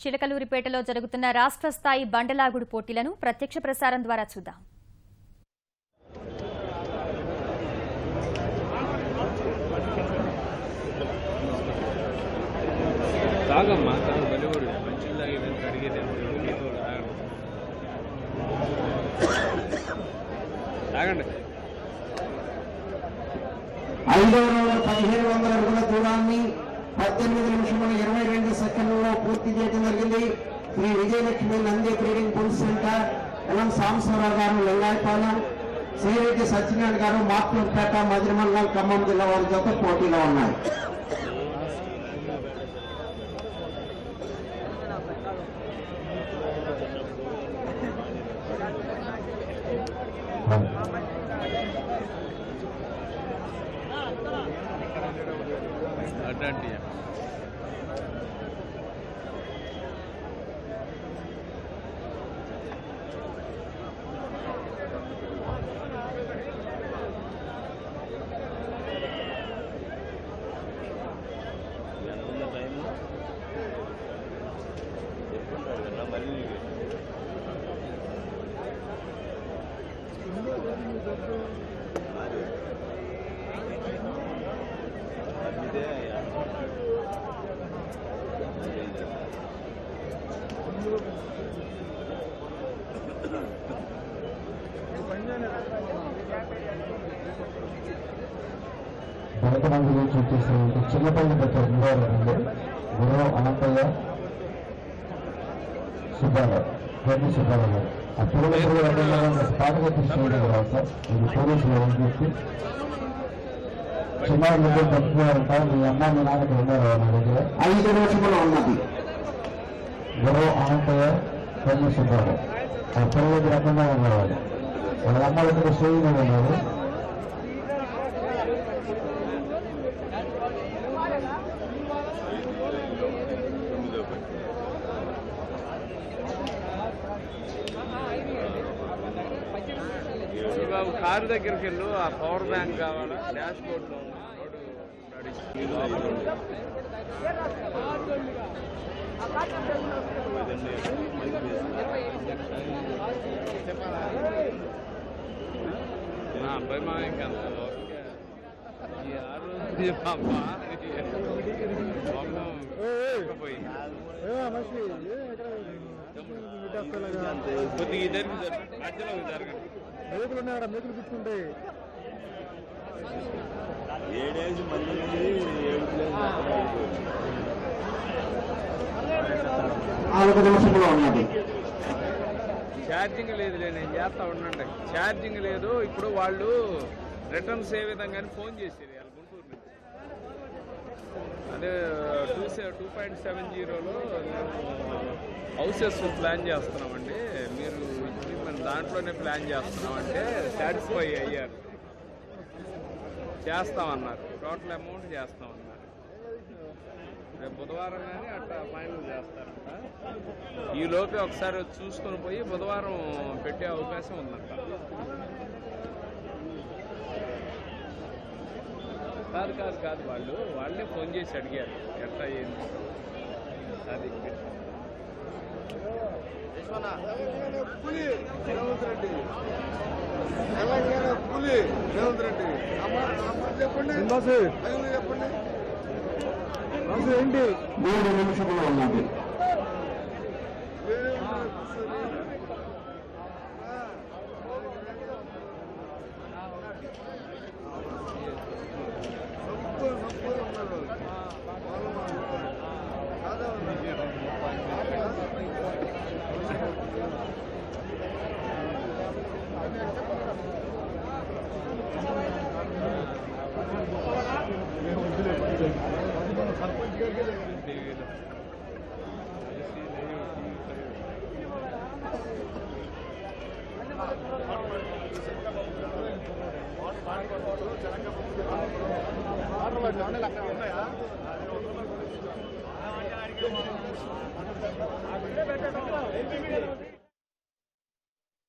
చిలకలూరిపేటలో జరుగుతున్న రాష్ట్ర స్థాయి బండలాగుడు పోటీలను ప్రత్యక్ష ప్రసారం ద్వారా చూద్దాం. ఐదవ రౌండ్ 1500 అడుగుల దూరాన్ని 18 నిమిషముల 22 సెకండ్లలో పూర్తి చేయడం జరిగింది. Sri Vijayalakshmi Nandi trading bull center Elam Sambasivarao garu Lingayapalem, Sri Reddy Satyanarayana గారు మార్పులపేట మదిరిమండలం ఖమ్మం జిల్లా వారి జత పోటీలో ఉన్నాయి. బయటమంది నుంచి వచ్చేసి చిన్నపల్లి గత గురువు అనంతయ్య సుబ్బారావు సుబ్బారావు ఆ పిల్లలు స్పాట్గా తీసుకునే కదా సార్ ఇది పోలీసులు అని చెప్పి చిన్నారి ముందు పట్టుకున్నారంట. మీ అమ్మ మీ నాన్నకి ఉన్నారు నా దగ్గర 5 నిమిషంలో ఉన్నది. గురువు అనంతయ్య సుబ్బారావు ఆ పిల్లలకి రకంగా ఉన్నారు. వాళ్ళ అమ్మ దగ్గర స్టేజ్ మీద ఉన్నారు. కారు దగ్గరికి వెళ్ళు, ఆ పవర్ బ్యాంక్ కావాలా, డాష్ బోర్డ్ లో అబ్బాయి మా ఇంకంత కొద్దిగా ఇద్దరికి మధ్యలో జరగండి. మేకులు ఉన్నాయి, ఆడ మేకులు కూర్చుంటాయి. 4 నిమిషంలో ఉన్నది. ఛార్జింగ్ లేదు, నేను చేస్తా ఉండండి. ఛార్జింగ్ లేదు. ఇప్పుడు వాళ్ళు రిటర్న్స్ ఏ విధంగా ఫోన్ చేసేది వాళ్ళు గుంటూరు నుంచి. అదే 2.70లో హౌసెస్ ప్లాన్ చేస్తున్నామండి, మీరు మనం దాంట్లోనే ప్లాన్ చేస్తున్నామంటే సాటిస్ఫై అయ్యారు. చేస్తామన్నారు, టోటల్ అమౌంట్ చేస్తామన్నారు. రేపు బుధవారం కానీ అట్లా ఫైనల్ చేస్తారంట. ఈలోపే ఒకసారి చూసుకొని పోయి బుధవారం పెట్టే అవకాశం ఉందంట. కాదు వాళ్ళే ఫోన్ చేసి అడిగారు ఎట్లా ఏంది అది. ఏంటి 3 నిమిషంలో ఉన్నది. ఉన్నాయా